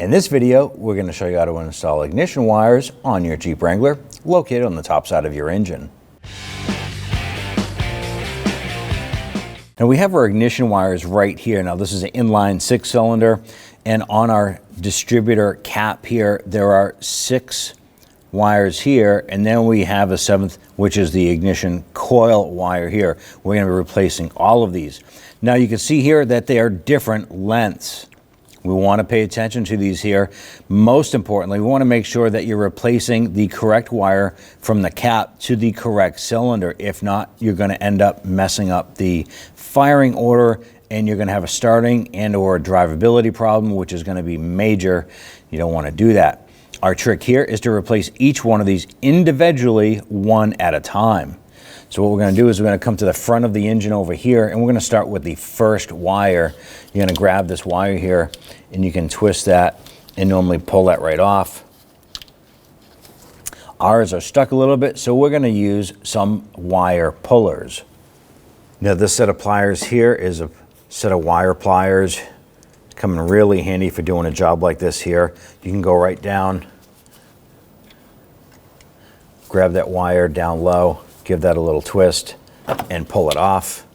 In this video, we're going to show you how to install ignition wires on your Jeep Wrangler, located on the top side of your engine. Now we have our ignition wires right here. Now this is an inline 6-cylinder, and on our distributor cap here, there are 6 wires here, and then we have a 7th, which is the ignition coil wire here. We're going to be replacing all of these. Now you can see here that they are different lengths. We want to pay attention to these here. Most importantly, we want to make sure that you're replacing the correct wire from the cap to the correct cylinder. If not, you're going to end up messing up the firing order, and you're going to have a starting and or a drivability problem, which is going to be major. You don't want to do that. Our trick here is to replace each one of these individually, one at a time. So what we're going to do is we're going to come to the front of the engine over here, and we're going to start with the first wire. You're going to grab this wire here, and you can twist that and normally pull that right off. Ours are stuck a little bit, so we're going to use some wire pullers. Now this set of pliers here is a set of wire pliers. Coming really handy for doing a job like this here. You can go right down, grab that wire down low, give that a little twist, and pull it off.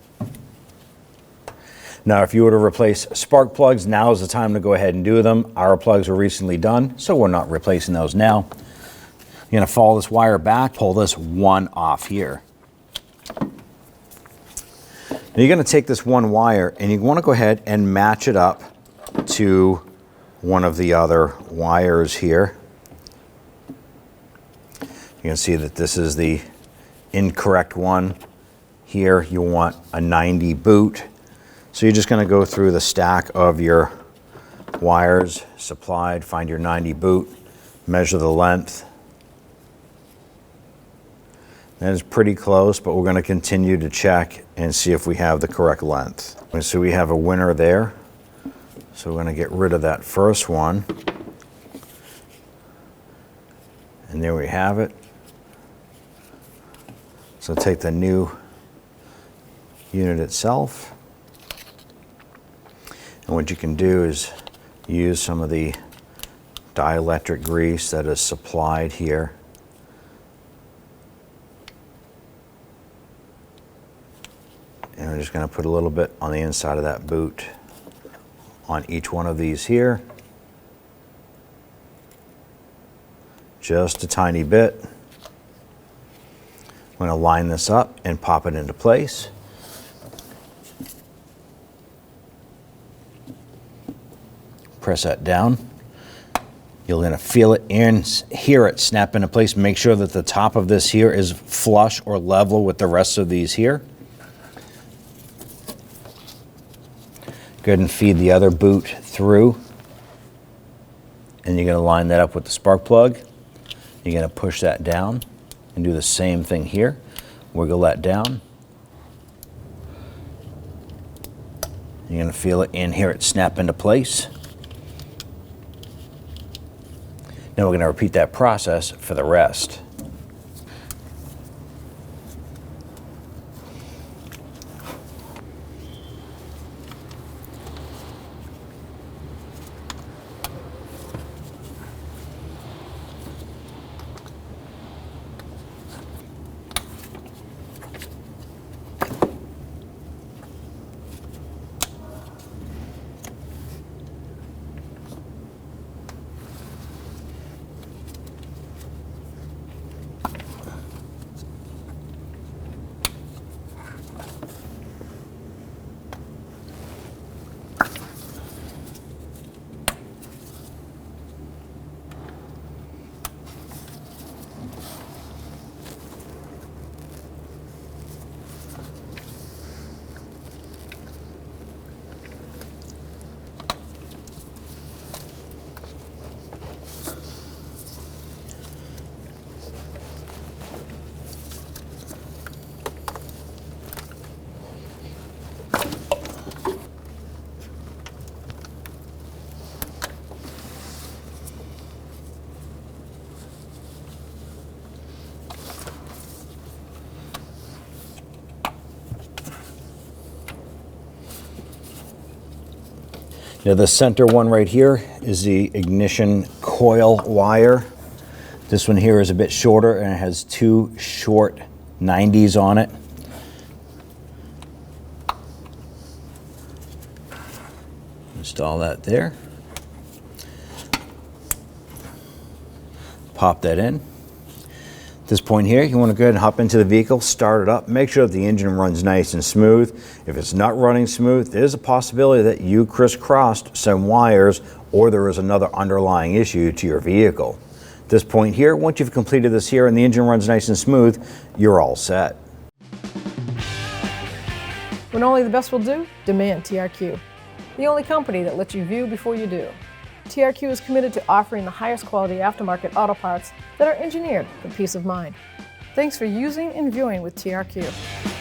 Now, if you were to replace spark plugs, now is the time to go ahead and do them. Our plugs were recently done, so we're not replacing those now. You're gonna follow this wire back, pull this one off here. Now you're gonna take this one wire, and you wanna go ahead and match it up to one of the other wires here. You can see that this is the incorrect one. Here you want a 90 boot. So you're just going to go through the stack of your wires supplied, find your 90 boot, measure the length. That is pretty close, but we're going to continue to check and see if we have the correct length. And so we have a winner there. So we're going to get rid of that first one. And there we have it. So take the new unit itself, and what you can do is use some of the dielectric grease that is supplied here. And we're just going to put a little bit on the inside of that boot on each one of these here. Just a tiny bit. I'm going to line this up and pop it into place. Press that down. You're going to feel it and hear it snap into place. Make sure that the top of this here is flush or level with the rest of these here. Go ahead and feed the other boot through. And you're going to line that up with the spark plug. You're going to push that down. And do the same thing here. Wiggle that down. You're going to feel it and hear it snap into place. Now we're going to repeat that process for the rest. Now the center one right here is the ignition coil wire. This one here is a bit shorter and it has two short 90s on it. Install that there. Pop that in. At this point here, you want to go ahead and hop into the vehicle, start it up, make sure that the engine runs nice and smooth. If it's not running smooth, there's a possibility that you crisscrossed some wires or there is another underlying issue to your vehicle. At this point here, once you've completed this here and the engine runs nice and smooth, you're all set. When only the best will do, demand TRQ. The only company that lets you view before you do. TRQ is committed to offering the highest quality aftermarket auto parts that are engineered for peace of mind. Thanks for using and viewing with TRQ.